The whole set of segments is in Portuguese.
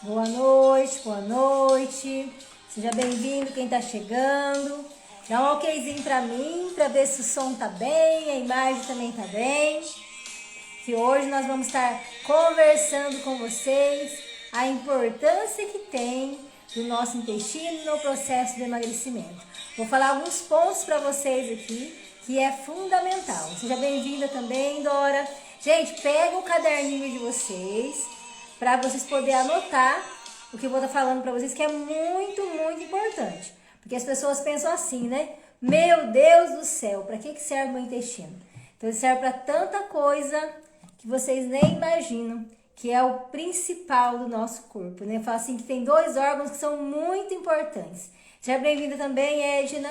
Boa noite, boa noite. Seja bem-vindo quem tá chegando. Dá um okzinho pra mim, pra ver se o som tá bem, a imagem também tá bem. Que hoje nós vamos estar conversando com vocês a importância que tem do nosso intestino no processo de emagrecimento. Vou falar alguns pontos para vocês aqui que é fundamental. Seja bem-vinda também, Dora. Gente, pega o caderninho de vocês para vocês poderem anotar o que eu vou estar falando para vocês, que é muito, muito importante. Porque as pessoas pensam assim, né? Meu Deus do céu, para que serve o meu intestino? Então ele serve para tanta coisa que vocês nem imaginam, que é o principal do nosso corpo, né? Fala assim que tem dois órgãos que são muito importantes. Seja bem-vinda também, Edna.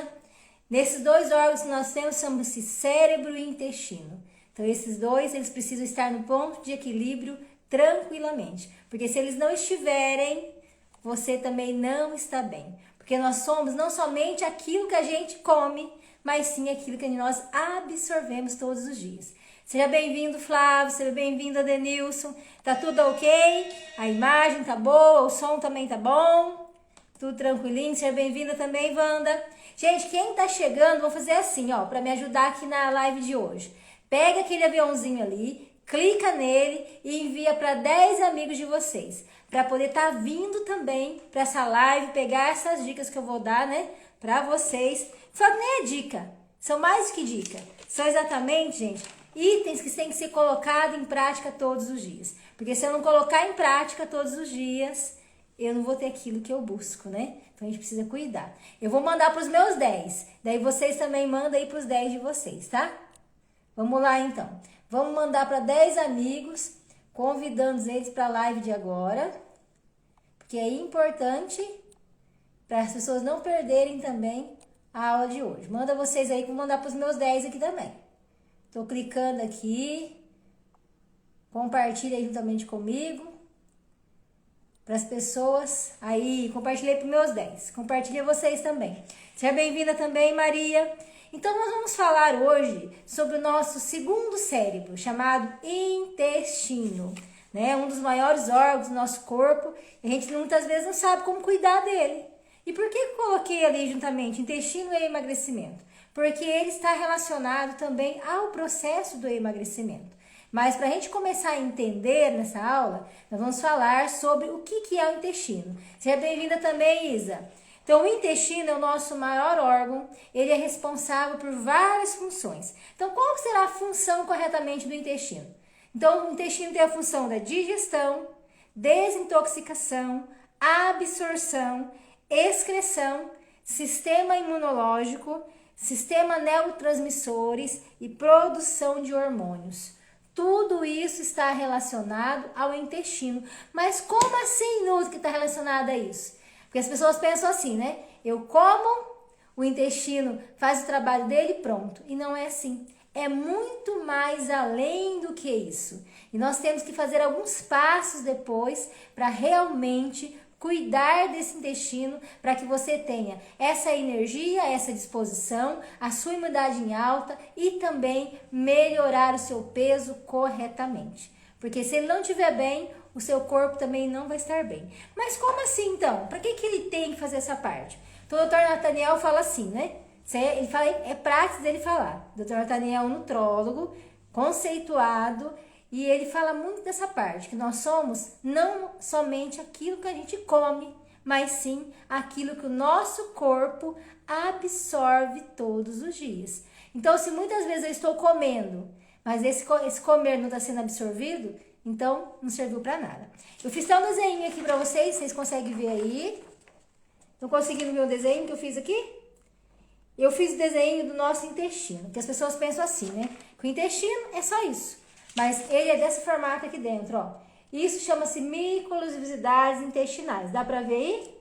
Nesses dois órgãos que nós temos, chamam-se cérebro e intestino. Então esses dois, eles precisam estar no ponto de equilíbrio tranquilamente. Porque se eles não estiverem, você também não está bem. Porque nós somos não somente aquilo que a gente come, mas sim aquilo que nós absorvemos todos os dias. Seja bem-vindo, Flávio, seja bem-vindo, Adenilson. Tá tudo ok? A imagem tá boa, o som também tá bom? Tudo tranquilinho? Seja bem-vinda também, Wanda. Gente, quem tá chegando, vou fazer assim, ó, pra me ajudar aqui na live de hoje. Pega aquele aviãozinho ali, clica nele e envia para 10 amigos de vocês, para poder estar vindo também para essa live, pegar essas dicas que eu vou dar, né, para vocês. Só que nem é dica, são mais que dica. São exatamente, gente, itens que têm que ser colocados em prática todos os dias. Porque se eu não colocar em prática todos os dias, eu não vou ter aquilo que eu busco, né? Então a gente precisa cuidar. Eu vou mandar para os meus 10, daí vocês também mandam aí para os 10 de vocês, tá? Vamos lá então. Vamos mandar para 10 amigos, convidando eles para a live de agora, porque é importante para as pessoas não perderem também a aula de hoje. Manda vocês aí, vou mandar para os meus 10 aqui também. Tô clicando aqui, compartilha aí juntamente comigo, para as pessoas, aí compartilhei para os meus 10, compartilha vocês também. Seja bem-vinda também, Maria. Então nós vamos falar hoje sobre o nosso segundo cérebro, chamado intestino, né? Um dos maiores órgãos do nosso corpo, e a gente muitas vezes não sabe como cuidar dele. E por que eu coloquei ali juntamente intestino e emagrecimento? Porque ele está relacionado também ao processo do emagrecimento. Mas para a gente começar a entender nessa aula, nós vamos falar sobre o que é o intestino. Seja bem-vinda também, Isa. Então, o intestino é o nosso maior órgão, ele é responsável por várias funções. Então, qual será a função corretamente do intestino? Então, o intestino tem a função da digestão, desintoxicação, absorção, excreção, sistema imunológico, sistema neurotransmissores e produção de hormônios. Tudo isso está relacionado ao intestino. Mas como assim, Nuz, que está relacionado a isso? Porque as pessoas pensam assim, né? Eu como, o intestino faz o trabalho dele e pronto. E não é assim. É muito mais além do que isso. E nós temos que fazer alguns passos depois para realmente cuidar desse intestino, para que você tenha essa energia, essa disposição, a sua imunidade em alta e também melhorar o seu peso corretamente. Porque se ele não estiver bem, o seu corpo também não vai estar bem. Mas como assim então? Para que ele tem que fazer essa parte? Então o Dr. Nathaniel fala assim, né? Ele fala, é prático dele falar. O Dr. Nathaniel é um nutrólogo, conceituado, e ele fala muito dessa parte, que nós somos não somente aquilo que a gente come, mas sim aquilo que o nosso corpo absorve todos os dias. Então, se muitas vezes eu estou comendo, mas esse comer não está sendo absorvido, então não serviu para nada. Eu fiz até um desenho aqui para vocês conseguem ver aí. Estão conseguindo ver o desenho que eu fiz aqui? Eu fiz o desenho do nosso intestino, que as pessoas pensam assim, né? Que o intestino é só isso. Mas ele é desse formato aqui dentro, ó. Isso chama-se microtubulosidades intestinais. Dá pra ver aí?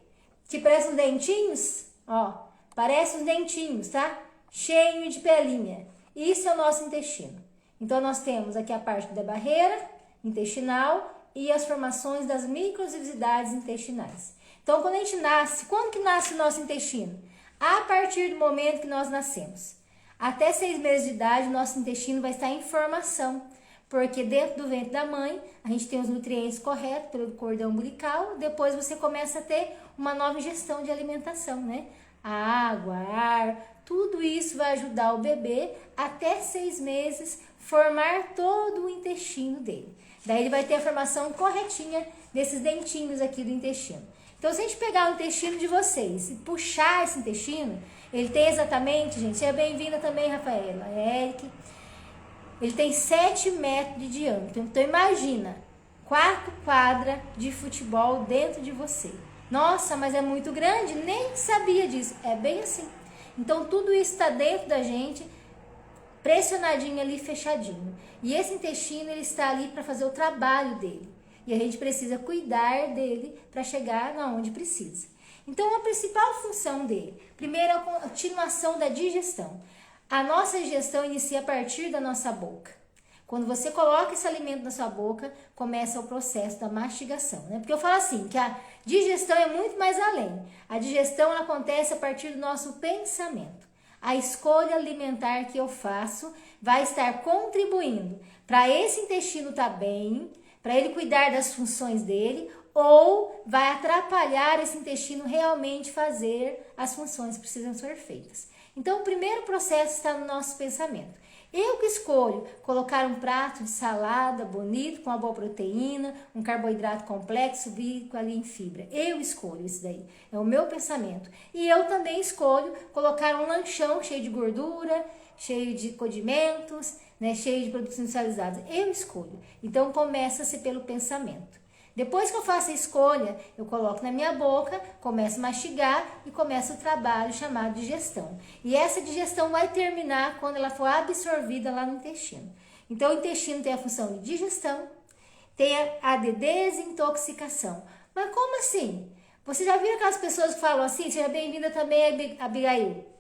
Que parecem uns dentinhos, ó. Parece uns dentinhos, tá? Cheio de pelinha. Isso é o nosso intestino. Então, nós temos aqui a parte da barreira intestinal e as formações das microtubulosidades intestinais. Então, quando a gente nasce, quando que nasce o nosso intestino? A partir do momento que nós nascemos. Até 6 meses de idade, nosso intestino vai estar em formação. Porque dentro do ventre da mãe, a gente tem os nutrientes corretos pelo cordão umbilical, depois você começa a ter uma nova ingestão de alimentação, né? A água, ar, tudo isso vai ajudar o bebê até 6 meses formar todo o intestino dele. Daí ele vai ter a formação corretinha desses dentinhos aqui do intestino. Então, se a gente pegar o intestino de vocês e puxar esse intestino, ele tem exatamente, gente, seja bem-vinda também, Rafaela, Eric, ele tem 7 metros de diâmetro. Então, imagina, 4 quadras de futebol dentro de você. Nossa, mas é muito grande? Nem sabia disso. É bem assim. Então, tudo isso está dentro da gente, pressionadinho ali, fechadinho. E esse intestino, ele está ali para fazer o trabalho dele. E a gente precisa cuidar dele para chegar onde precisa. Então, a principal função dele, primeiro, é a continuação da digestão. A nossa digestão inicia a partir da nossa boca. Quando você coloca esse alimento na sua boca, começa o processo da mastigação, né? Porque eu falo assim, que a digestão é muito mais além. A digestão ela acontece a partir do nosso pensamento. A escolha alimentar que eu faço vai estar contribuindo para esse intestino estar bem, para ele cuidar das funções dele, ou vai atrapalhar esse intestino realmente fazer as funções que precisam ser feitas. Então, o primeiro processo está no nosso pensamento. Eu que escolho colocar um prato de salada bonito, com uma boa proteína, um carboidrato complexo, rico ali em fibra. Eu escolho isso daí. É o meu pensamento. E eu também escolho colocar um lanchão cheio de gordura, cheio de condimentos, né, cheio de produtos industrializados. Eu escolho. Então, começa-se pelo pensamento. Depois que eu faço a escolha, eu coloco na minha boca, começo a mastigar e começa o trabalho chamado digestão. E essa digestão vai terminar quando ela for absorvida lá no intestino. Então, o intestino tem a função de digestão, tem a de desintoxicação. Mas como assim? Você já viu aquelas pessoas que falam assim? Seja bem-vinda também, Abigail.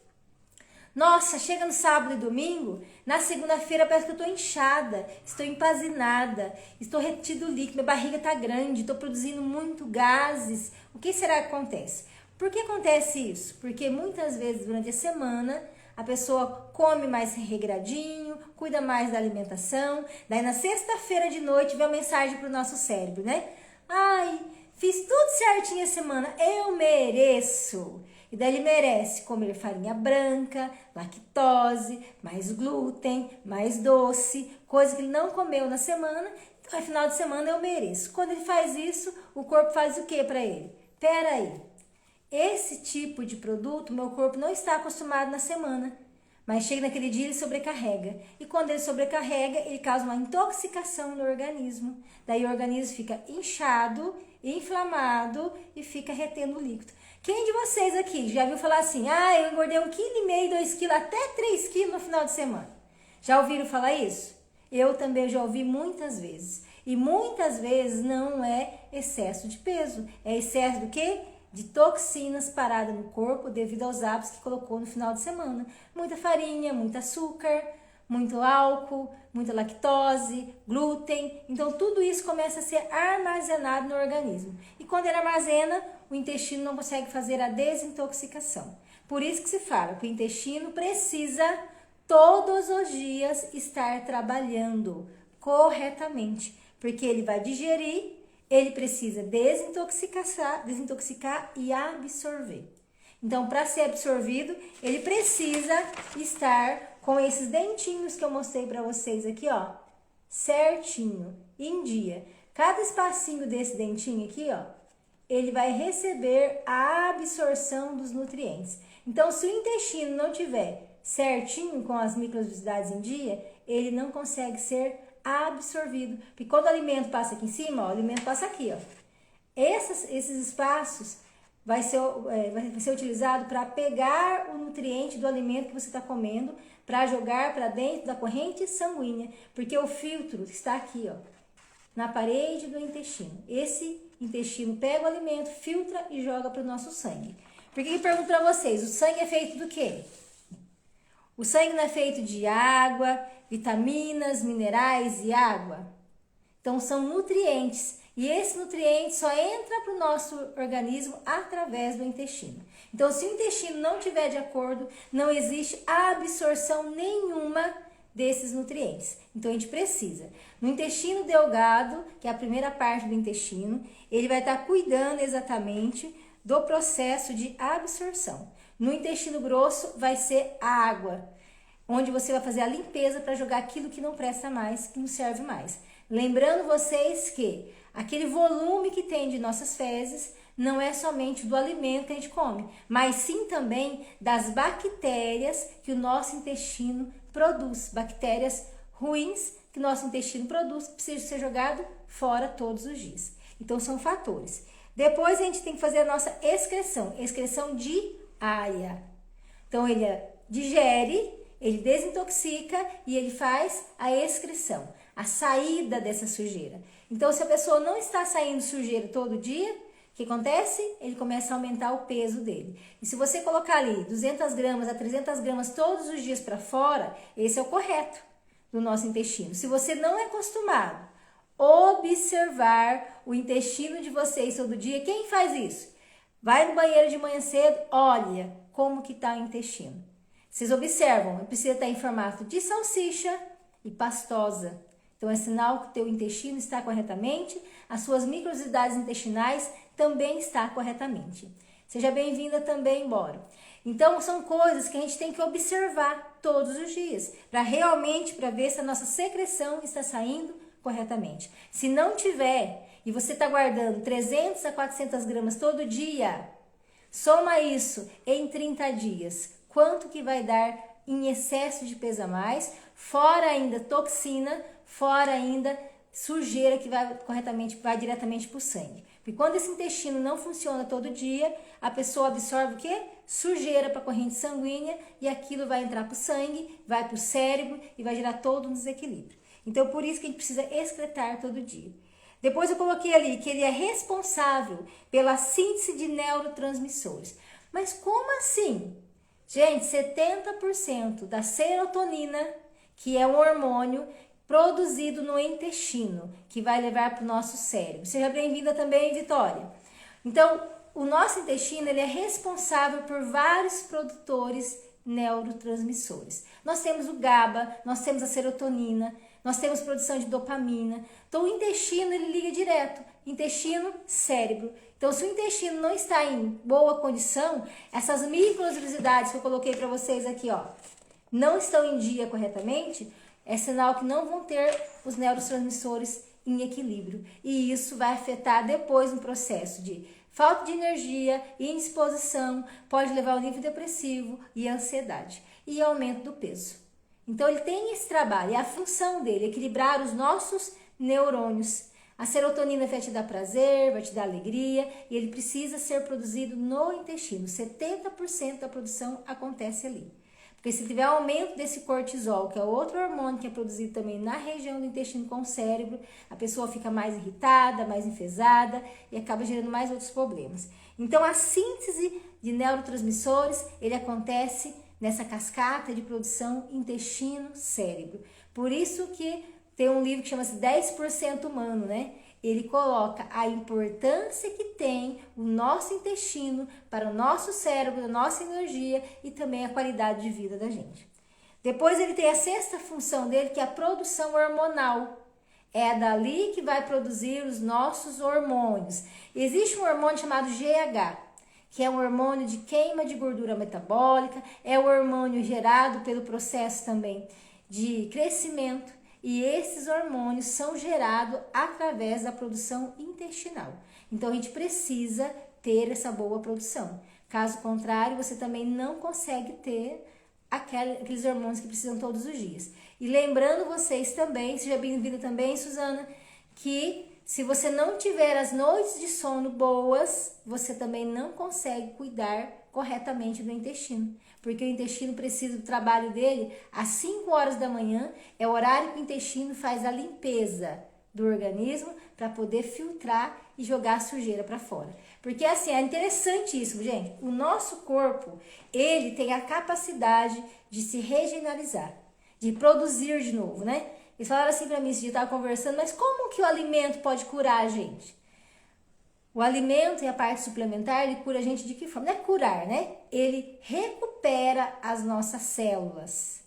Nossa, chega no sábado e domingo, na segunda-feira parece que eu estou inchada, estou empazinada, estou retido líquido, minha barriga está grande, estou produzindo muito gases. O que será que acontece? Por que acontece isso? Porque muitas vezes durante a semana a pessoa come mais regradinho, cuida mais da alimentação, daí na sexta-feira de noite vem uma mensagem para o nosso cérebro, né? Ai, fiz tudo certinho a semana, eu mereço. E daí ele merece comer farinha branca, lactose, mais glúten, mais doce, coisa que ele não comeu na semana. Então, no final de semana eu mereço. Quando ele faz isso, o corpo faz o que para ele? Pera aí, esse tipo de produto meu corpo não está acostumado na semana. Mas chega naquele dia ele sobrecarrega. E quando ele sobrecarrega, ele causa uma intoxicação no organismo. Daí o organismo fica inchado, inflamado e fica retendo líquido. Quem de vocês aqui já viu falar assim, eu engordei 1,5 kg, 2 kg, até 3 kg no final de semana? Já ouviram falar isso? Eu também já ouvi muitas vezes. E muitas vezes não é excesso de peso, é excesso do quê? De toxinas paradas no corpo devido aos hábitos que colocou no final de semana. Muita farinha, muito açúcar, muito álcool, muita lactose, glúten. Então, tudo isso começa a ser armazenado no organismo. E quando ele armazena, o intestino não consegue fazer a desintoxicação. Por isso que se fala que o intestino precisa todos os dias estar trabalhando corretamente. Porque ele vai digerir, ele precisa desintoxicar e absorver. Então, para ser absorvido, ele precisa estar com esses dentinhos que eu mostrei para vocês aqui, ó, certinho, em dia. Cada espacinho desse dentinho aqui, ó, ele vai receber a absorção dos nutrientes. Então, se o intestino não tiver certinho com as microeletricidades em dia, ele não consegue ser absorvido. Porque quando o alimento passa aqui em cima, ó, o alimento passa aqui, ó. Esses espaços vai ser utilizado para pegar o nutriente do alimento que você está comendo, para jogar para dentro da corrente sanguínea, porque o filtro está aqui, ó, na parede do intestino. Esse intestino pega o alimento, filtra e joga para o nosso sangue. Por que eu pergunto para vocês, o sangue é feito do quê? O sangue não é feito de água, vitaminas, minerais e água? Então são nutrientes. E esse nutriente só entra para o nosso organismo através do intestino. Então, se o intestino não estiver de acordo, não existe absorção nenhuma desses nutrientes. Então a gente precisa. No intestino delgado, que é a primeira parte do intestino, ele vai estar cuidando exatamente do processo de absorção. No intestino grosso vai ser a água, onde você vai fazer a limpeza para jogar aquilo que não presta mais, que não serve mais. Lembrando vocês que aquele volume que tem de nossas fezes não é somente do alimento que a gente come, mas sim também das bactérias que o nosso intestino produz, bactérias ruins que o nosso intestino produz, que precisa ser jogado fora todos os dias. Então são fatores. Depois a gente tem que fazer a nossa excreção diária. Então ele digere, ele desintoxica e ele faz a excreção, a saída dessa sujeira. Então se a pessoa não está saindo sujeira todo dia, o que acontece? Ele começa a aumentar o peso dele. E se você colocar ali 200 gramas a 300 gramas todos os dias para fora, esse é o correto do nosso intestino. Se você não é acostumado a observar o intestino de vocês todo dia, quem faz isso? Vai no banheiro de manhã cedo, olha como que está o intestino. Vocês observam, precisa estar em formato de salsicha e pastosa. Então é sinal que o teu intestino está corretamente, as suas microsidades intestinais também está corretamente. Seja bem-vinda também, Boro. Então são coisas que a gente tem que observar todos os dias, para realmente ver se a nossa secreção está saindo corretamente. Se não tiver e você está guardando 300 a 400 gramas todo dia, soma isso em 30 dias. Quanto que vai dar em excesso de peso a mais, fora ainda toxina, fora ainda sujeira que vai diretamente para o sangue. Porque quando esse intestino não funciona todo dia, a pessoa absorve o quê? Sujeira para a corrente sanguínea e aquilo vai entrar para o sangue, vai para o cérebro e vai gerar todo um desequilíbrio. Então, por isso que a gente precisa excretar todo dia. Depois eu coloquei ali que ele é responsável pela síntese de neurotransmissores. Mas como assim? Gente, 70% da serotonina, que é um hormônio produzido no intestino, que vai levar para o nosso cérebro. Seja bem-vinda também, Vitória. Então, o nosso intestino ele é responsável por vários produtores neurotransmissores. Nós temos o GABA, nós temos a serotonina, nós temos produção de dopamina. Então, o intestino ele liga direto, intestino-cérebro. Então, se o intestino não está em boa condição, essas microosmosidades que eu coloquei para vocês aqui, ó, não estão em dia corretamente, é sinal que não vão ter os neurotransmissores em equilíbrio. E isso vai afetar depois no processo de falta de energia, indisposição, pode levar ao nível depressivo e ansiedade e aumento do peso. Então ele tem esse trabalho, é a função dele, equilibrar os nossos neurônios. A serotonina vai te dar prazer, vai te dar alegria e ele precisa ser produzido no intestino. 70% da produção acontece ali. Porque se tiver aumento desse cortisol, que é outro hormônio que é produzido também na região do intestino com o cérebro, a pessoa fica mais irritada, mais enfesada e acaba gerando mais outros problemas. Então a síntese de neurotransmissores, ele acontece nessa cascata de produção intestino-cérebro. Por isso que tem um livro que chama-se 10% humano, né? Ele coloca a importância que tem o nosso intestino para o nosso cérebro, a nossa energia e também a qualidade de vida da gente. Depois ele tem a sexta função dele, que é a produção hormonal. É dali que vai produzir os nossos hormônios. Existe um hormônio chamado GH, que é um hormônio de queima de gordura metabólica, é o hormônio gerado pelo processo também de crescimento. E esses hormônios são gerados através da produção intestinal. Então, a gente precisa ter essa boa produção. Caso contrário, você também não consegue ter aqueles hormônios que precisam todos os dias. E lembrando vocês também, seja bem-vinda também, Suzana, que se você não tiver as noites de sono boas, você também não consegue cuidar corretamente do intestino. Porque o intestino precisa do trabalho dele às 5 horas da manhã, é o horário que o intestino faz a limpeza do organismo para poder filtrar e jogar a sujeira para fora. Porque assim, é interessante isso, gente. O nosso corpo, ele tem a capacidade de se regeneralizar, de produzir de novo, né? Eles falaram assim para mim, esse dia eu estava conversando, mas como que o alimento pode curar a gente? O alimento e a parte suplementar, ele cura a gente de que forma? Não é curar, né? Ele recupera as nossas células.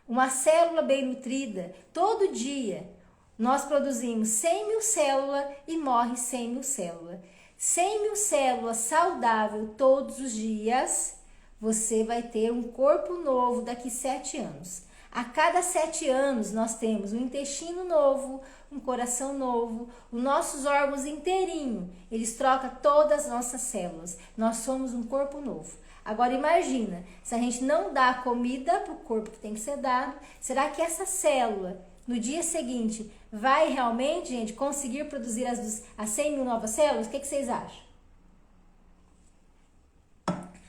Uma célula bem nutrida, todo dia, nós produzimos 100 mil células e morre 100 mil células. 100 mil células saudáveis todos os dias, você vai ter um corpo novo daqui 7 anos. A cada 7 anos nós temos um intestino novo, um coração novo, os nossos órgãos inteirinho, eles trocam todas as nossas células. Nós somos um corpo novo. Agora imagina, se a gente não dá comida para o corpo que tem que ser dado, será que essa célula, no dia seguinte, vai realmente, gente, conseguir produzir as 100 mil novas células? O que vocês acham?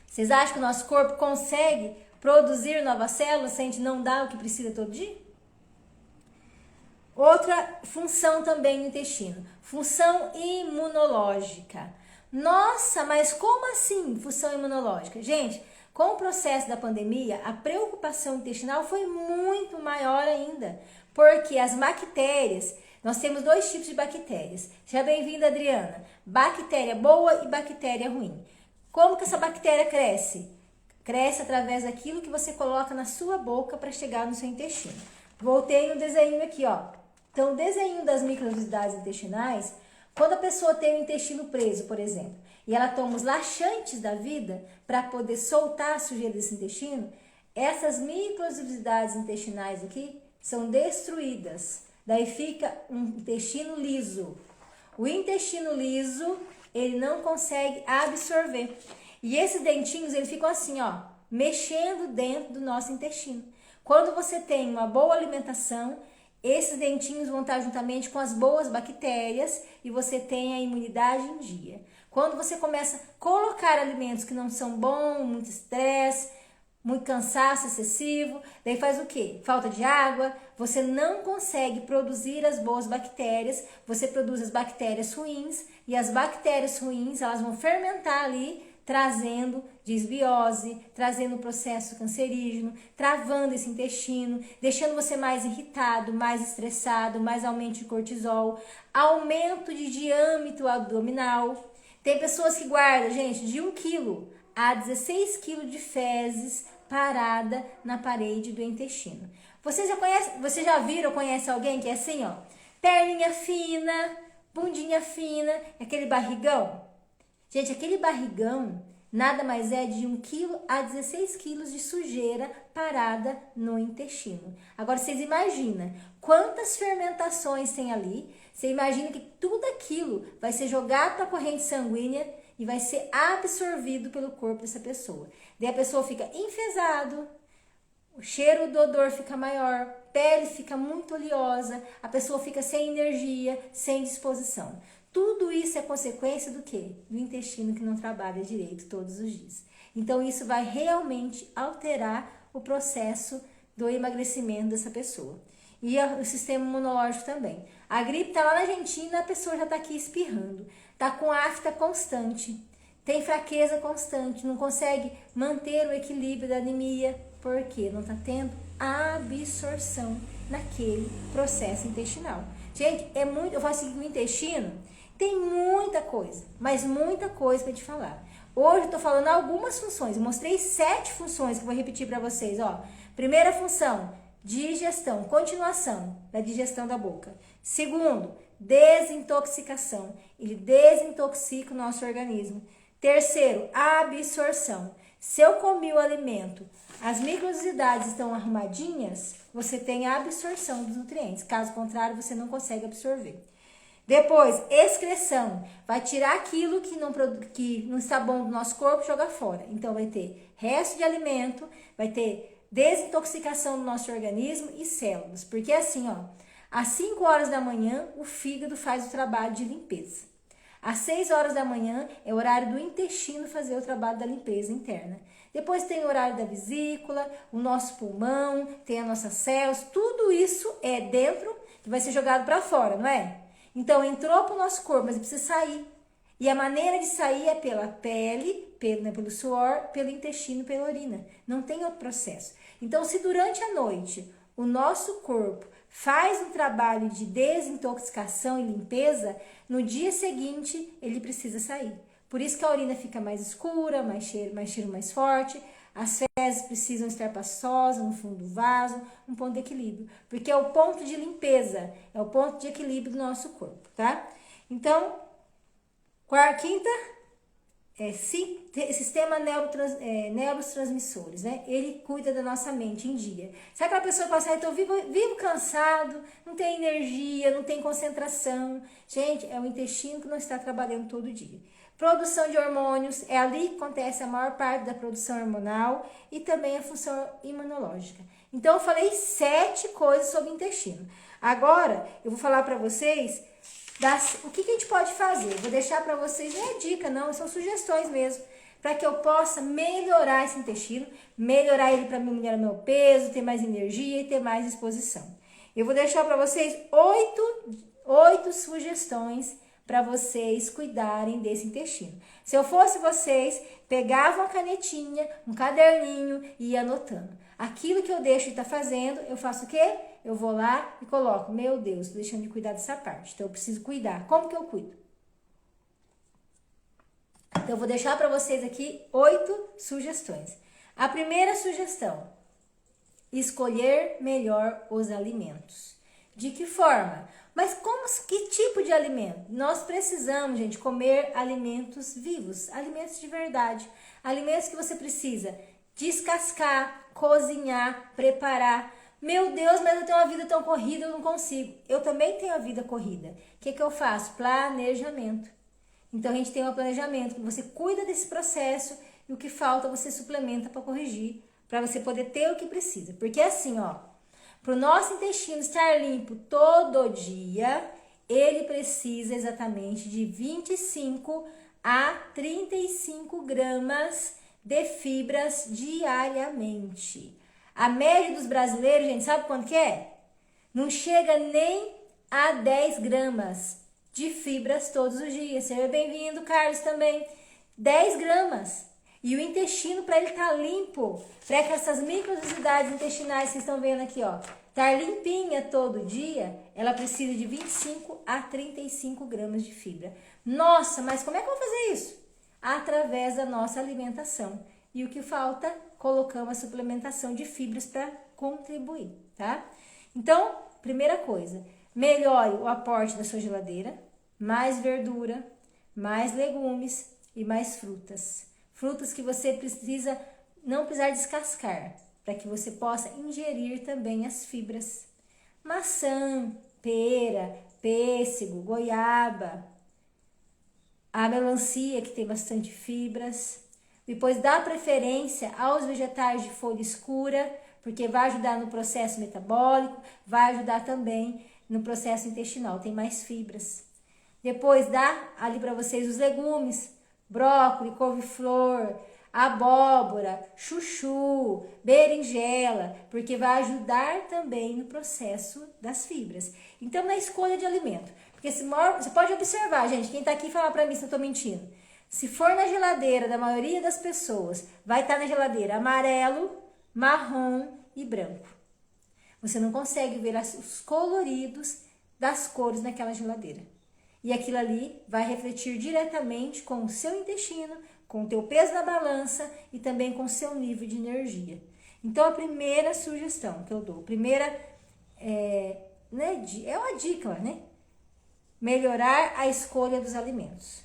Vocês acham que o nosso corpo consegue produzir novas células se a gente não dá o que precisa todo dia? Outra função também no intestino, função imunológica. Nossa, mas como assim função imunológica? Gente, com o processo da pandemia, a preocupação intestinal foi muito maior ainda, porque as bactérias, nós temos 2 tipos de bactérias. Seja bem-vinda, Adriana. Bactéria boa e bactéria ruim. Como que essa bactéria cresce? Cresce através daquilo que você coloca na sua boca para chegar no seu intestino. Voltei no desenho aqui, ó. Então, o desenho das microvellosidades intestinais, quando a pessoa tem o intestino preso, por exemplo, e ela toma os laxantes da vida para poder soltar a sujeira desse intestino, essas microvellosidades intestinais aqui são destruídas. Daí fica um intestino liso. O intestino liso, ele não consegue absorver. E esses dentinhos, eles ficam assim, ó, mexendo dentro do nosso intestino. Quando você tem uma boa alimentação, esses dentinhos vão estar juntamente com as boas bactérias e você tem a imunidade em dia. Quando você começa a colocar alimentos que não são bons, muito estresse, muito cansaço excessivo, daí faz o quê? Falta de água, você não consegue produzir as boas bactérias, você produz as bactérias ruins e as bactérias ruins, elas vão fermentar ali, trazendo disbiose, trazendo processo cancerígeno, travando esse intestino, deixando você mais irritado, mais estressado, mais aumento de cortisol, aumento de diâmetro abdominal. Tem pessoas que guardam, gente, de 1 quilo a 16 quilos de fezes parada na parede do intestino. Você já viram ou conhece alguém que é assim, ó, perninha fina, bundinha fina, aquele barrigão? Gente, aquele barrigão nada mais é de 1 quilo a 16 quilos de sujeira parada no intestino. Agora, vocês imaginam quantas fermentações tem ali? Você imagina que tudo aquilo vai ser jogado para a corrente sanguínea e vai ser absorvido pelo corpo dessa pessoa. Daí a pessoa fica enfesado, o cheiro do odor fica maior, pele fica muito oleosa, a pessoa fica sem energia, sem disposição. Tudo isso é consequência do quê? Do intestino que não trabalha direito todos os dias. Então, isso vai realmente alterar o processo do emagrecimento dessa pessoa. E o sistema imunológico também. A gripe está lá na Argentina, a pessoa já está aqui espirrando. Está com afta constante, tem fraqueza constante, não consegue manter o equilíbrio da anemia. Por quê? Não está tendo absorção naquele processo intestinal. Gente, eu falo assim, o intestino tem muita coisa, mas muita coisa para te falar. Hoje eu tô falando algumas funções, eu mostrei 7 funções que eu vou repetir para vocês, ó. Primeira função, digestão, continuação da digestão da boca. Segundo, desintoxicação, ele desintoxica o nosso organismo. Terceiro, absorção. Se eu comi o alimento, as microvellosidades estão arrumadinhas, você tem a absorção dos nutrientes, caso contrário, você não consegue absorver. Depois, excreção, vai tirar aquilo que não está bom do nosso corpo e jogar fora. Então, vai ter resto de alimento, vai ter desintoxicação do nosso organismo e células. Porque assim, ó, às 5 horas da manhã, o fígado faz o trabalho de limpeza. Às 6 horas da manhã, é o horário do intestino fazer o trabalho da limpeza interna. Depois tem o horário da vesícula, o nosso pulmão, tem as nossas células, tudo isso é dentro que vai ser jogado para fora, não é? Então, entrou para o nosso corpo, mas precisa sair. E a maneira de sair é pela pele, pelo suor, pelo intestino, pela urina. Não tem outro processo. Então, se durante a noite o nosso corpo faz um trabalho de desintoxicação e limpeza, no dia seguinte ele precisa sair. Por isso que a urina fica mais escura, mais cheiro mais forte, As fezes precisam estar pastosa no fundo do vaso, um ponto de equilíbrio, porque é o ponto de limpeza, é o ponto de equilíbrio do nosso corpo, tá? Então, quinta, sistema neurotransmissores, né? Ele cuida da nossa mente em dia. Sabe aquela pessoa que fala assim, eu vivo cansado, não tem energia, não tem concentração? Gente, é o intestino que não está trabalhando todo dia. Produção de hormônios, é ali que acontece a maior parte da produção hormonal e também a função imunológica. Então, eu falei 7 coisas sobre o intestino. Agora, eu vou falar para vocês o que a gente pode fazer. Eu vou deixar para vocês, não é dica não, são sugestões mesmo, para que eu possa melhorar esse intestino, melhorar ele para melhorar meu peso, ter mais energia e ter mais disposição. Eu vou deixar para vocês 8 sugestões para vocês cuidarem desse intestino. Se eu fosse vocês, pegava uma canetinha, um caderninho e ia anotando. Aquilo que eu deixo de estar fazendo, eu faço o quê? Eu vou lá e coloco, meu Deus, tô deixando de cuidar dessa parte, então eu preciso cuidar. Como que eu cuido? Então eu vou deixar para vocês aqui 8 sugestões. A primeira sugestão, escolher melhor os alimentos. De que forma? Mas que tipo de alimento? Nós precisamos, gente, comer alimentos vivos, alimentos de verdade. Alimentos que você precisa descascar, cozinhar, preparar. Meu Deus, mas eu tenho uma vida tão corrida, eu não consigo. Eu também tenho a vida corrida. O que eu faço? Planejamento. Então, a gente tem um planejamento, que você cuida desse processo e o que falta você suplementa para corrigir, para você poder ter o que precisa. Porque assim, ó, para o nosso intestino estar limpo todo dia, ele precisa exatamente de 25 a 35 gramas de fibras diariamente. A média dos brasileiros, gente, sabe quanto que é? Não chega nem a 10 gramas de fibras todos os dias. Seja bem-vindo, Carlos, também. 10 gramas. E o intestino, para ele estar limpo, para que essas microsidades intestinais que vocês estão vendo aqui, ó, estar limpinha todo dia, ela precisa de 25 a 35 gramas de fibra. Nossa, mas como é que eu vou fazer isso? Através da nossa alimentação. E o que falta? Colocamos a suplementação de fibras para contribuir, tá? Então, primeira coisa, melhore o aporte da sua geladeira, mais verdura, mais legumes e mais frutas. Frutas que você não precisar descascar, para que você possa ingerir também as fibras. Maçã, pera, pêssego, goiaba, a melancia que tem bastante fibras. Depois dá preferência aos vegetais de folha escura, porque vai ajudar no processo metabólico, vai ajudar também no processo intestinal, tem mais fibras. Depois dá ali para vocês os legumes, brócolis, couve-flor, abóbora, chuchu, berinjela, porque vai ajudar também no processo das fibras. Então, na escolha de alimento, porque você pode observar, gente, quem tá aqui fala para mim se eu tô mentindo. Se for na geladeira da maioria das pessoas, vai estar na geladeira amarelo, marrom e branco. Você não consegue ver os coloridos das cores naquela geladeira. E aquilo ali vai refletir diretamente com o seu intestino, com o teu peso na balança e também com o seu nível de energia. Então, a primeira sugestão que eu dou, é uma dica, né? Melhorar a escolha dos alimentos.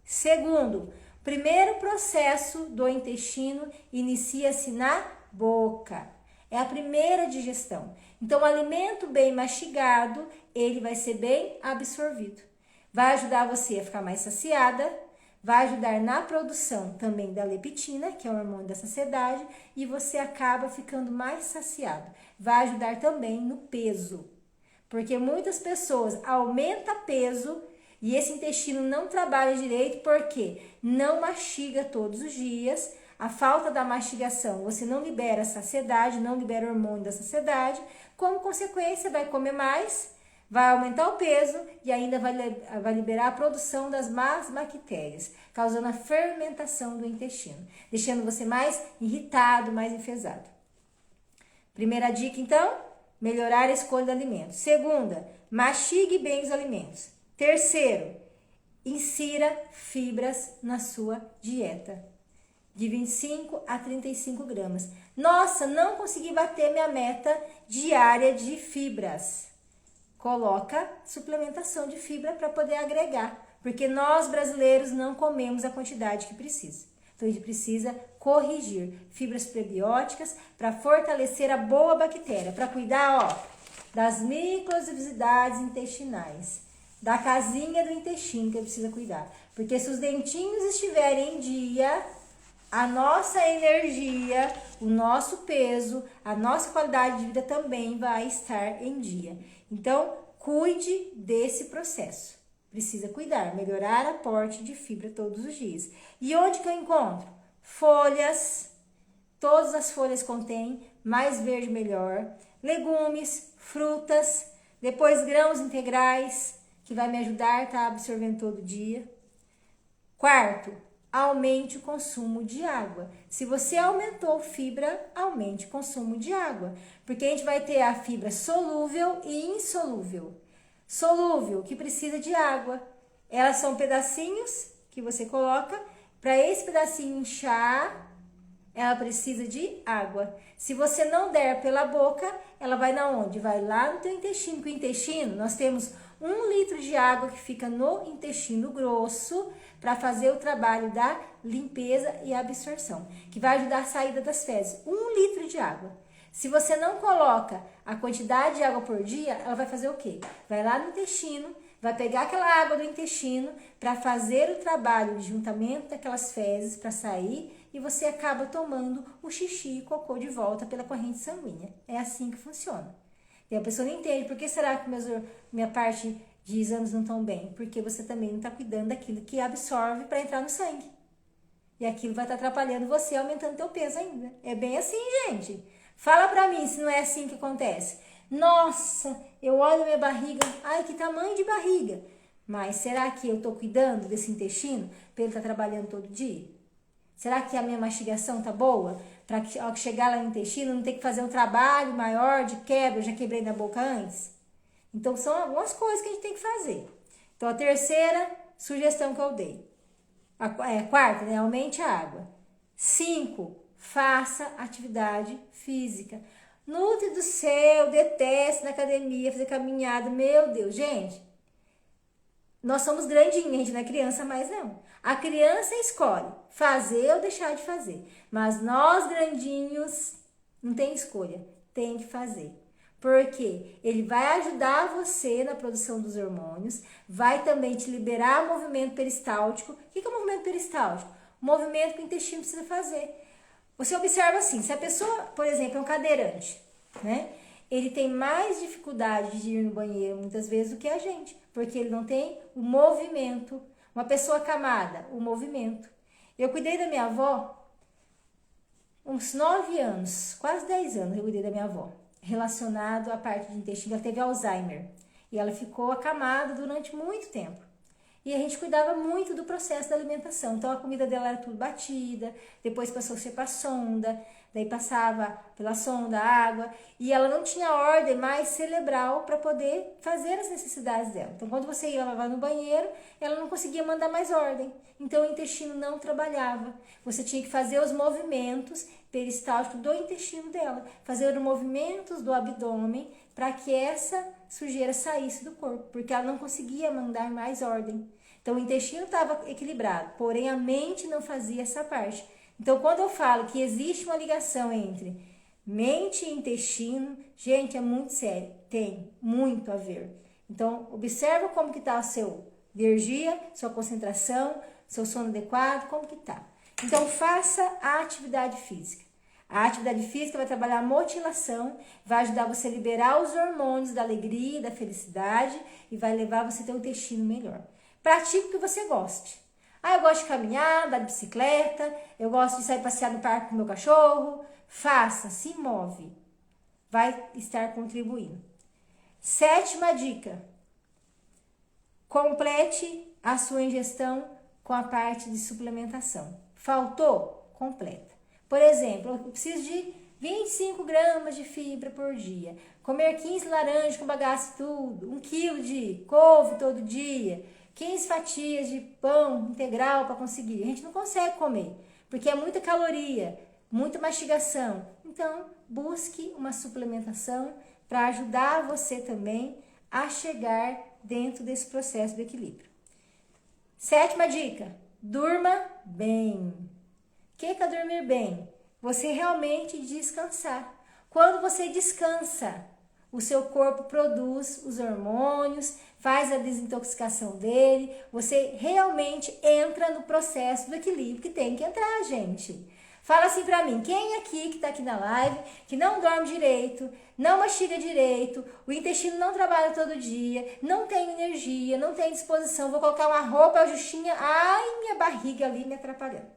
Segundo, primeiro processo do intestino inicia-se na boca. É a primeira digestão. Então, o alimento bem mastigado, ele vai ser bem absorvido. Vai ajudar você a ficar mais saciada, vai ajudar na produção também da leptina, que é o hormônio da saciedade, e você acaba ficando mais saciado. Vai ajudar também no peso, porque muitas pessoas aumentam peso e esse intestino não trabalha direito porque não mastiga todos os dias. A falta da mastigação, você não libera a saciedade, não libera o hormônio da saciedade. Como consequência, vai comer mais, vai aumentar o peso e ainda vai liberar a produção das más bactérias, causando a fermentação do intestino, deixando você mais irritado, mais enfesado. Primeira dica, então, melhorar a escolha de alimentos. Segunda, mastigue bem os alimentos. Terceiro, insira fibras na sua dieta. de 25 a 35 gramas. Nossa, não consegui bater minha meta diária de fibras. Coloca suplementação de fibra para poder agregar, porque nós brasileiros não comemos a quantidade que precisa. Então, a gente precisa corrigir fibras prebióticas para fortalecer a boa bactéria, para cuidar, ó, das microsidades intestinais, da casinha do intestino que precisa cuidar. Porque se os dentinhos estiverem em dia, a nossa energia, o nosso peso, a nossa qualidade de vida também vai estar em dia. Então, cuide desse processo. Precisa cuidar, melhorar aporte de fibra todos os dias. E onde que eu encontro? Folhas, todas as folhas contêm, mais verde melhor. Legumes, frutas, depois grãos integrais, que vai me ajudar a estar absorvendo todo dia. Quarto, aumente o consumo de água. Se você aumentou fibra, aumente o consumo de água. Porque a gente vai ter a fibra solúvel e insolúvel. Solúvel, que precisa de água. Elas são pedacinhos que você coloca. Para esse pedacinho inchar, ela precisa de água. Se você não der pela boca, ela vai na onde? Vai lá no teu intestino. Porque o intestino, nós temos 1 litro de água que fica no intestino grosso para fazer o trabalho da limpeza e absorção, que vai ajudar a saída das fezes. 1 litro de água. Se você não coloca a quantidade de água por dia, ela vai fazer o quê? Vai lá no intestino, vai pegar aquela água do intestino para fazer o trabalho de juntamento daquelas fezes para sair e você acaba tomando o xixi e cocô de volta pela corrente sanguínea. É assim que funciona. E a pessoa não entende, por que será que minha parte de exames não estão bem? Porque você também não está cuidando daquilo que absorve para entrar no sangue. E aquilo vai estar atrapalhando você, aumentando teu peso ainda. É bem assim, gente. Fala pra mim se não é assim que acontece. Nossa, eu olho minha barriga, ai, que tamanho de barriga. Mas será que eu tô cuidando desse intestino para ele estar trabalhando todo dia? Será que a minha mastigação tá boa? Para que ao chegar lá no intestino não ter que fazer um trabalho maior de quebra, eu já quebrei na boca antes? Então são algumas coisas que a gente tem que fazer. Então a terceira sugestão que eu dei. A quarta, né? Aumente a água. 5, faça atividade física. Nutri do céu, deteste na academia, fazer caminhada. Meu Deus, gente. Nós somos grandinhos, a gente não é criança mais não. A criança escolhe fazer ou deixar de fazer. Mas nós grandinhos não tem escolha, tem que fazer. Porque ele vai ajudar você na produção dos hormônios, vai também te liberar movimento peristáltico. O que é o movimento peristáltico? O movimento que o intestino precisa fazer. Você observa assim, se a pessoa, por exemplo, é um cadeirante, né? Ele tem mais dificuldade de ir no banheiro muitas vezes do que a gente, porque ele não tem o movimento. Uma pessoa acamada, o movimento. Eu cuidei da minha avó uns 9 anos, quase 10 anos eu cuidei da minha avó, relacionado à parte de intestino. Ela teve Alzheimer e ela ficou acamada durante muito tempo. E a gente cuidava muito do processo da alimentação. Então a comida dela era tudo batida, depois passou a ser para sonda, daí passava pela sonda a água, e ela não tinha ordem mais cerebral para poder fazer as necessidades dela. Então quando você ia lavar no banheiro, ela não conseguia mandar mais ordem. Então o intestino não trabalhava. Você tinha que fazer os movimentos peristálticos do intestino dela, fazer os movimentos do abdômen para que essa sujeira saísse do corpo, porque ela não conseguia mandar mais ordem. Então o intestino estava equilibrado, porém a mente não fazia essa parte. Então quando eu falo que existe uma ligação entre mente e intestino, gente, é muito sério, tem muito a ver. Então observa como que está a sua energia, sua concentração, seu sono adequado, como que está. Então faça a atividade física. A atividade física vai trabalhar a motivação, vai ajudar você a liberar os hormônios da alegria, da felicidade e vai levar você a ter um intestino melhor. Pratique o que você goste. Ah, eu gosto de caminhar, andar de bicicleta, eu gosto de sair passear no parque com o meu cachorro. Faça, se move. Vai estar contribuindo. 7ª dica. Complete a sua ingestão com a parte de suplementação. Faltou? Completa. Por exemplo, eu preciso de 25 gramas de fibra por dia, comer 15 laranjas com bagaço tudo, 1 quilo de couve todo dia, 15 fatias de pão integral para conseguir. A gente não consegue comer, porque é muita caloria, muita mastigação. Então, busque uma suplementação para ajudar você também a chegar dentro desse processo do equilíbrio. 7ª dica, durma bem. O que é dormir bem? Você realmente descansar. Quando você descansa, o seu corpo produz os hormônios, faz a desintoxicação dele, você realmente entra no processo do equilíbrio que tem que entrar, gente. Fala assim pra mim, quem aqui que tá aqui na live, que não dorme direito, não mastiga direito, o intestino não trabalha todo dia, não tem energia, não tem disposição, vou colocar uma roupa justinha, ai, minha barriga ali me atrapalhando.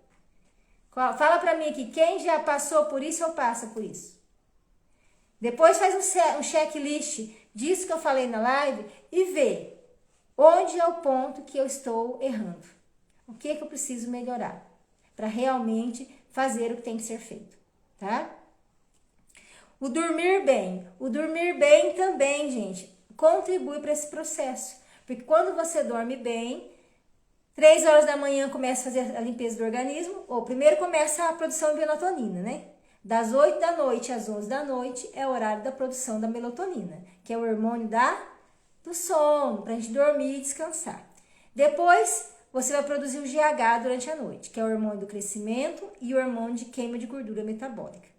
Fala pra mim aqui, quem já passou por isso ou passa por isso? Depois faz um checklist disso que eu falei na live e vê onde é o ponto que eu estou errando. O que eu preciso melhorar para realmente fazer o que tem que ser feito, tá? O dormir bem também, gente, contribui para esse processo. Porque quando você dorme bem, 3 horas da manhã começa a fazer a limpeza do organismo, ou primeiro começa a produção de melatonina, né? Das 8 da noite às 11 da noite é o horário da produção da melatonina, que é o hormônio do sono, pra gente dormir e descansar. Depois, você vai produzir o GH durante a noite, que é o hormônio do crescimento e o hormônio de queima de gordura metabólica.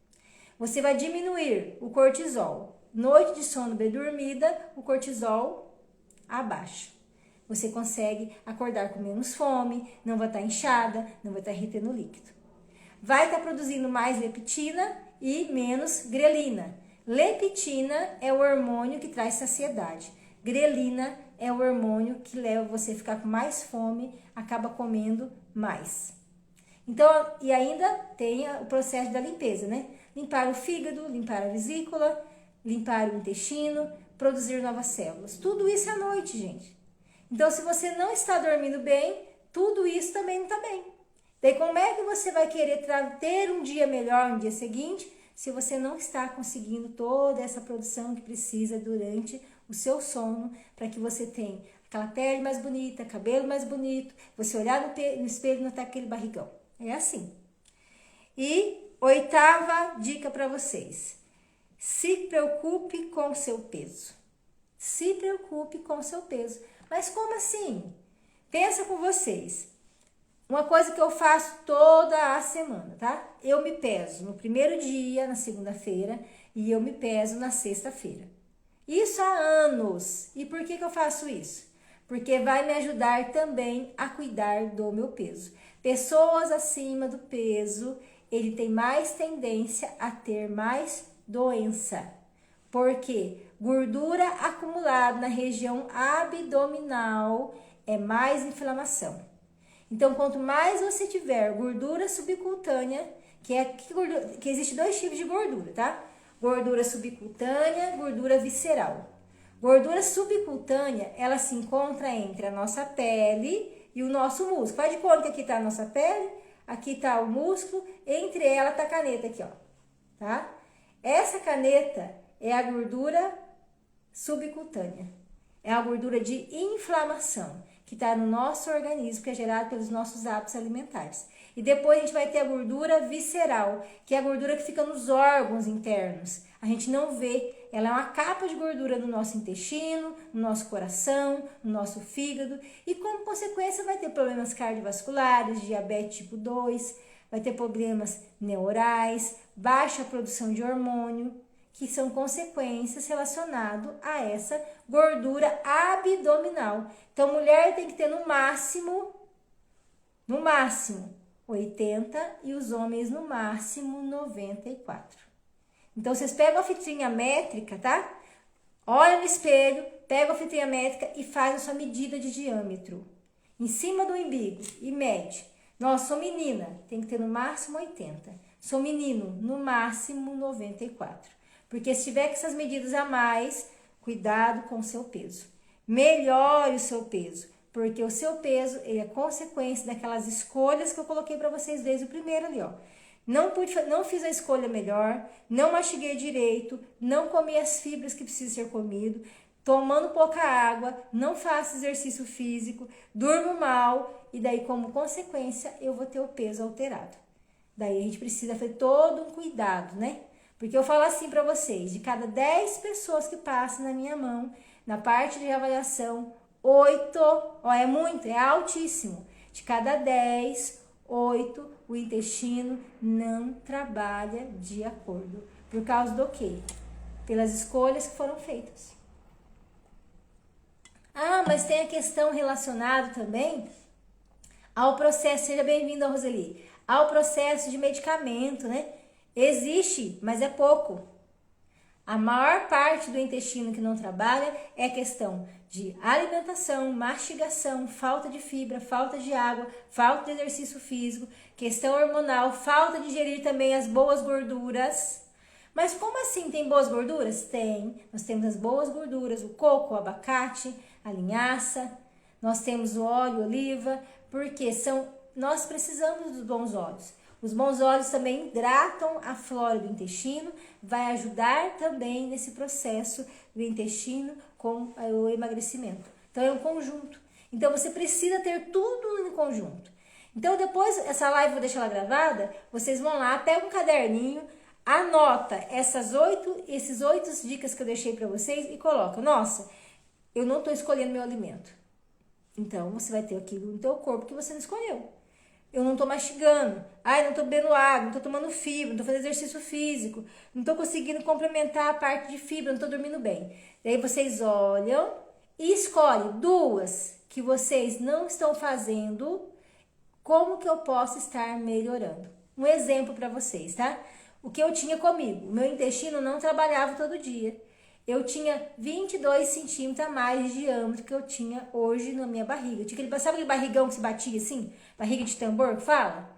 Você vai diminuir o cortisol. Noite de sono bem dormida, o cortisol abaixa. Você consegue acordar com menos fome, não vai estar inchada, não vai estar retendo líquido. Vai estar produzindo mais leptina e menos grelina. Leptina é o hormônio que traz saciedade. Grelina é o hormônio que leva você a ficar com mais fome, acaba comendo mais. Então, e ainda tem o processo da limpeza, né? Limpar o fígado, limpar a vesícula, limpar o intestino, produzir novas células. Tudo isso é à noite, gente. Então, se você não está dormindo bem, tudo isso também não está bem. Daí, como é que você vai querer ter um dia melhor no dia seguinte, se você não está conseguindo toda essa produção que precisa durante o seu sono, para que você tenha aquela pele mais bonita, cabelo mais bonito, você olhar no espelho e notar aquele barrigão. É assim. E 8ª dica para vocês. Se preocupe com o seu peso. Se preocupe com o seu peso. Mas como assim? Pensa com vocês. Uma coisa que eu faço toda a semana, tá? Eu me peso no primeiro dia, na segunda-feira, e eu me peso na sexta-feira. Isso há anos. E por que eu faço isso? Porque vai me ajudar também a cuidar do meu peso. Pessoas acima do peso, ele tem mais tendência a ter mais doença. Por quê? Gordura acumulada na região abdominal é mais inflamação. Então, quanto mais você tiver gordura subcutânea, que existe 2 tipos de gordura, tá? Gordura subcutânea, gordura visceral. Gordura subcutânea, ela se encontra entre a nossa pele e o nosso músculo. Faz de conta que aqui tá a nossa pele, aqui tá o músculo, entre ela tá a caneta aqui, ó, tá? Essa caneta é a gordura subcutânea. É a gordura de inflamação que está no nosso organismo, que é gerado pelos nossos hábitos alimentares. E depois a gente vai ter a gordura visceral, que é a gordura que fica nos órgãos internos. A gente não vê, ela é uma capa de gordura no nosso intestino, no nosso coração, no nosso fígado. E como consequência vai ter problemas cardiovasculares, diabetes tipo 2, vai ter problemas neurais, baixa produção de hormônio, que são consequências relacionadas a essa gordura abdominal. Então, mulher tem que ter no máximo 80 e os homens no máximo 94. Então, vocês pegam a fitrinha métrica, tá? Olha no espelho, pega a fitrinha métrica e faz a sua medida de diâmetro. Em cima do umbigo e mede. Nossa, sou menina, tem que ter no máximo 80. Sou menino, no máximo 94. Porque se tiver com essas medidas a mais, cuidado com o seu peso. Melhore o seu peso, porque o seu peso ele é consequência daquelas escolhas que eu coloquei para vocês desde o primeiro ali, ó. Não fiz a escolha melhor, não mastiguei direito, não comi as fibras que precisam ser comido, tomando pouca água, não faço exercício físico, durmo mal e daí como consequência eu vou ter o peso alterado. Daí a gente precisa fazer todo um cuidado, né? Porque eu falo assim para vocês, de cada 10 pessoas que passam na minha mão, na parte de avaliação, 8, ó, é muito, é altíssimo. De cada 10, 8, o intestino não trabalha de acordo. Por causa do quê? Pelas escolhas que foram feitas. Ah, mas tem a questão relacionada também ao processo, seja bem-vinda, Roseli, ao processo de medicamento, né? Existe, mas é pouco. A maior parte do intestino que não trabalha é questão de alimentação, mastigação, falta de fibra, falta de água, falta de exercício físico, questão hormonal, falta de digerir também as boas gorduras. Mas como assim tem boas gorduras? Tem. Nós temos as boas gorduras, o coco, o abacate, a linhaça, nós temos o óleo, oliva, porque nós precisamos dos bons óleos. Os bons óleos também hidratam a flora do intestino, vai ajudar também nesse processo do intestino com o emagrecimento. Então é um conjunto. Então você precisa ter tudo em conjunto. Então depois, essa live eu vou deixar ela gravada, vocês vão lá, pega um caderninho, anota esses 8 dicas que eu deixei para vocês e coloca, nossa, eu não estou escolhendo meu alimento. Então você vai ter aquilo no teu corpo que você não escolheu. Eu não tô mastigando, não tô bebendo água, não tô tomando fibra, não tô fazendo exercício físico, não tô conseguindo complementar a parte de fibra, não tô dormindo bem. Daí vocês olham e escolhem 2 que vocês não estão fazendo, como que eu posso estar melhorando. Um exemplo para vocês, tá? O que eu tinha comigo, o meu intestino não trabalhava todo dia. Eu tinha 22 centímetros a mais de diâmetro que eu tinha hoje na minha barriga. Sabe aquele barrigão que se batia assim? Barriga de tambor que fala?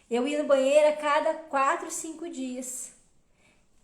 Eu ia no banheiro a cada 4, 5 dias.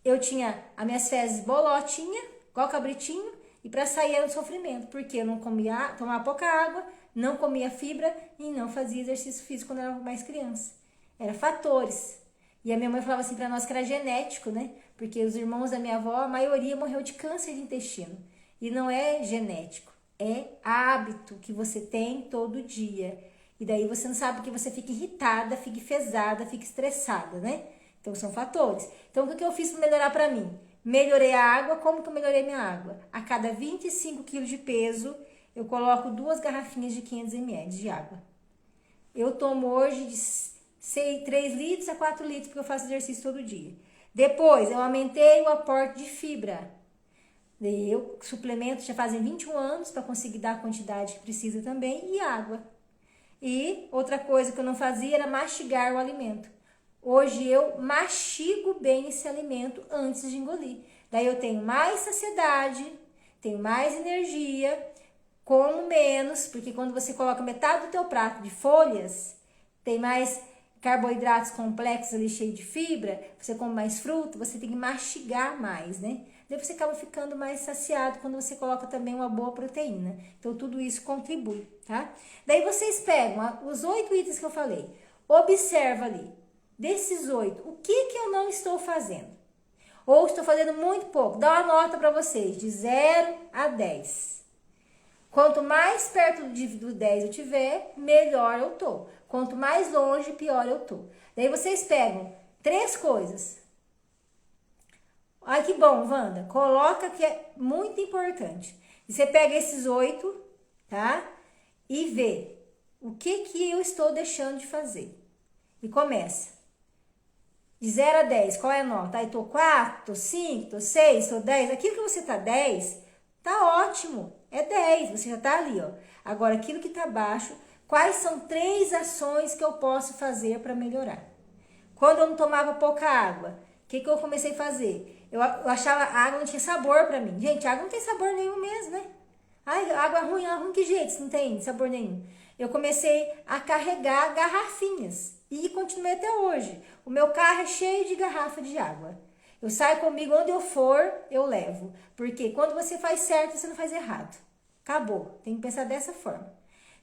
Eu tinha as minhas fezes bolotinha, igual cabritinho, e para sair era um sofrimento. Porque eu não comia, tomava pouca água, não comia fibra e não fazia exercício físico quando eu era mais criança. Era fatores. E a minha mãe falava assim pra nós que era genético, né? Porque os irmãos da minha avó, a maioria morreu de câncer de intestino. E não é genético, é hábito que você tem todo dia. E daí você não sabe que você fica irritada, fica enfesada, fica estressada, né? Então são fatores. Então o que eu fiz para melhorar pra mim? Melhorei a água, como que eu melhorei minha água? A cada 25 quilos de peso, eu coloco 2 garrafinhas de 500 ml de água. Eu tomo hoje de 3 litros a 4 litros, porque eu faço exercício todo dia. Depois, eu aumentei o aporte de fibra. Eu suplemento já fazem 21 anos para conseguir dar a quantidade que precisa também, e água. E outra coisa que eu não fazia era mastigar o alimento. Hoje eu mastigo bem esse alimento antes de engolir. Daí eu tenho mais saciedade, tenho mais energia, como menos, porque quando você coloca metade do teu prato de folhas, tem mais carboidratos complexos ali, cheio de fibra, você come mais fruta, você tem que mastigar mais, né? Daí você acaba ficando mais saciado quando você coloca também uma boa proteína. Então, tudo isso contribui, tá? Daí vocês pegam os 8 itens que eu falei, observa ali, desses 8, o que eu não estou fazendo? Ou estou fazendo muito pouco? Dá uma nota para vocês, de 0 a 10. Quanto mais perto do 10 eu tiver, melhor eu tô. Quanto mais longe, pior eu tô. Daí vocês pegam 3 coisas. Ai, que bom, Wanda. Coloca que é muito importante. E você pega esses 8, tá? E vê o que eu estou deixando de fazer. E começa. De 0 a 10, qual é a nota? Aí tô 4, tô 5, tô 6, tô 10. Aquilo que você tá 10, tá ótimo. É 10, você já tá ali, ó. Agora, aquilo que tá abaixo, quais são 3 ações que eu posso fazer para melhorar? Quando eu não tomava pouca água, o que eu comecei a fazer? Eu achava a água não tinha sabor para mim. Gente, a água não tem sabor nenhum mesmo, né? Ai, água ruim que jeito, isso não tem sabor nenhum. Eu comecei a carregar garrafinhas e continuei até hoje. O meu carro é cheio de garrafa de água. Eu saio comigo, onde eu for, eu levo. Porque quando você faz certo, você não faz errado. Acabou. Tem que pensar dessa forma.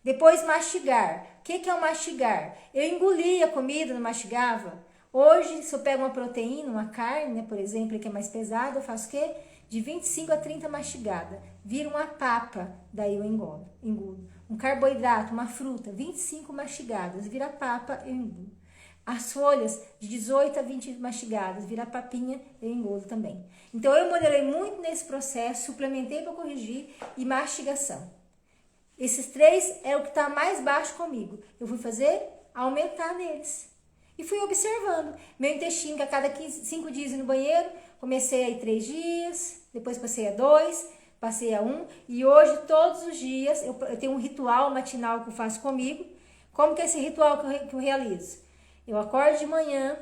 Depois, mastigar. O que é o mastigar? Eu engolia a comida, não mastigava. Hoje, se eu pego uma proteína, uma carne, né, por exemplo, que é mais pesada, eu faço o quê? De 25 a 30 mastigada. Vira uma papa, daí eu engulo. Um carboidrato, uma fruta, 25 mastigadas. Vira papa, eu engulo. As folhas de 18 a 20 mastigadas, virar papinha, eu engodo também. Então eu moderei muito nesse processo, suplementei para corrigir e mastigação. Esses 3 é o que está mais baixo comigo. Eu fui fazer aumentar neles. E fui observando. Meu intestino, que a cada 5 dias ir no banheiro, comecei a ir 3 dias, depois passei a 2, passei a 1. E hoje, todos os dias, eu tenho um ritual matinal que eu faço comigo. Como que é esse ritual que eu realizo? Eu acordo de manhã.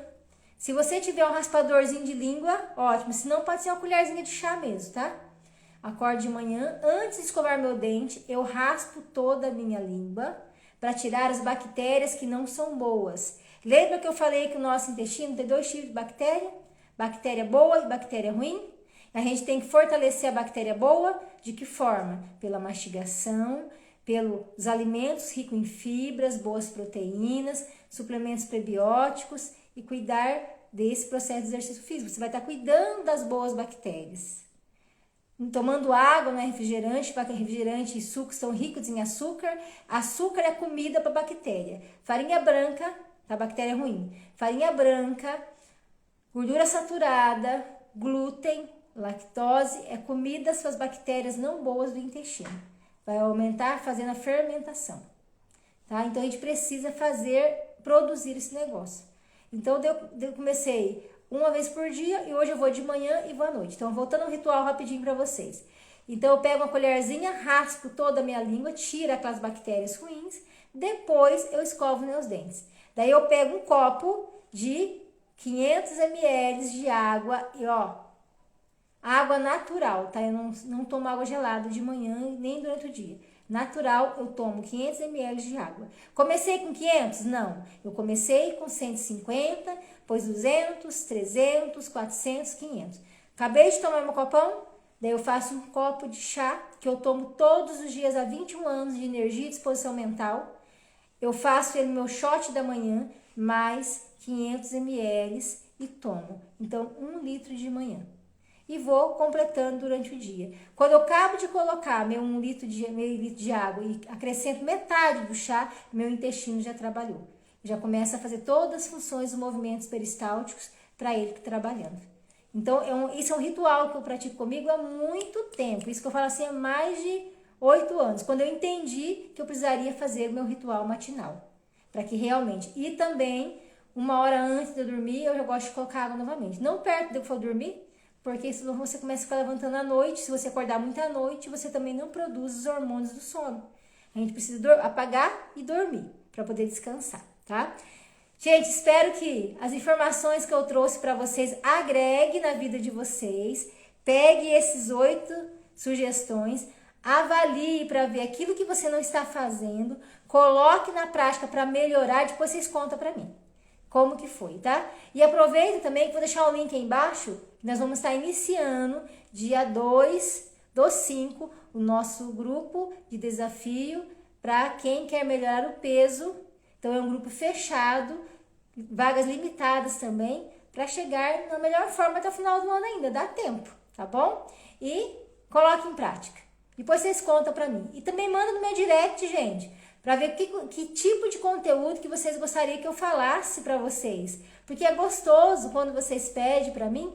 Se você tiver um raspadorzinho de língua, ótimo. Se não, pode ser uma colherzinha de chá mesmo, tá? Acordo de manhã, antes de escovar meu dente, eu raspo toda a minha língua para tirar as bactérias que não são boas. Lembra que eu falei que o nosso intestino tem 2 tipos de bactéria? Bactéria boa e bactéria ruim? A gente tem que fortalecer a bactéria boa. De que forma? Pela mastigação, pelos alimentos ricos em fibras, boas proteínas, suplementos prebióticos e cuidar desse processo de exercício físico. Você vai estar cuidando das boas bactérias. Tomando água, não é refrigerante, porque refrigerante e suco são ricos em açúcar. Açúcar é comida para bactéria. Farinha branca, a bactéria é ruim. Farinha branca, gordura saturada, glúten, lactose, é comida das suas bactérias não boas do intestino. Vai aumentar fazendo a fermentação. Tá? Então a gente precisa produzir esse negócio. Então eu comecei uma vez por dia e hoje eu vou de manhã e vou à noite. Então voltando ao ritual rapidinho para vocês. Então eu pego uma colherzinha, raspo toda a minha língua, tiro aquelas bactérias ruins, depois eu escovo meus dentes. Daí eu pego um copo de 500 ml de água e água natural, tá? Eu não tomo água gelada de manhã nem durante o dia. Natural, eu tomo 500 ml de água. Comecei com 500? Não. Eu comecei com 150, depois 200, 300, 400, 500. Acabei de tomar meu copão, daí eu faço um copo de chá, que eu tomo todos os dias há 21 anos de energia e disposição mental. Eu faço ele no meu shot da manhã, mais 500 ml e tomo. Então, 1 litro de manhã. E vou completando durante o dia. Quando eu acabo de colocar meio litro de água e acrescento metade do chá, meu intestino já trabalhou. Já começa a fazer todas as funções dos movimentos peristálticos para ele trabalhando. Então, isso é um ritual que eu pratico comigo há muito tempo. Isso que eu falo assim, há mais de 8 anos. Quando eu entendi que eu precisaria fazer o meu ritual matinal. Para que realmente... E também, 1 hora antes de eu dormir, eu já gosto de colocar água novamente. Não perto de eu for dormir, porque senão você começa a ficar levantando à noite. Se você acordar muito à noite, você também não produz os hormônios do sono. A gente precisa apagar e dormir para poder descansar, tá? Gente, espero que as informações que eu trouxe para vocês agreguem na vida de vocês. Pegue esses 8 sugestões, avalie para ver aquilo que você não está fazendo, coloque na prática para melhorar, depois vocês contam para mim como que foi, tá? E aproveita também que vou deixar o link aí embaixo. Nós vamos estar iniciando dia 2/5 o nosso grupo de desafio para quem quer melhorar o peso. Então é um grupo fechado, vagas limitadas também, para chegar na melhor forma até o final do ano ainda, dá tempo, tá bom? E coloque em prática. Depois vocês contam para mim. E também manda no meu direct, gente, para ver que tipo de conteúdo que vocês gostariam que eu falasse para vocês. Porque é gostoso quando vocês pedem para mim,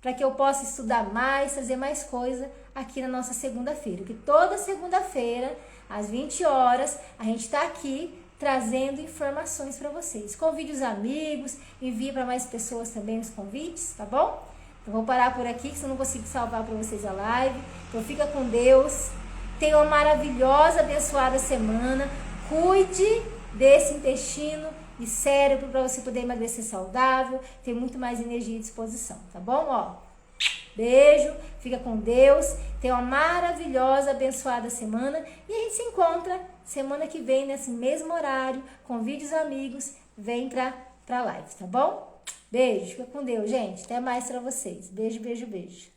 para que eu possa estudar mais, fazer mais coisa aqui na nossa segunda-feira. Porque toda segunda-feira, às 20 horas, a gente está aqui trazendo informações para vocês. Convide os amigos, envie para mais pessoas também os convites, tá bom? Eu vou parar por aqui, que se eu não consigo salvar para vocês a live. Então fica com Deus. Tenha uma maravilhosa, abençoada semana. Cuide desse intestino e cérebro para você poder emagrecer saudável, ter muito mais energia e disposição, tá bom? Beijo, fica com Deus, tenha uma maravilhosa, abençoada semana e a gente se encontra semana que vem nesse mesmo horário, convide os amigos, vem pra live, tá bom? Beijo, fica com Deus, gente, até mais pra vocês, beijo, beijo, beijo.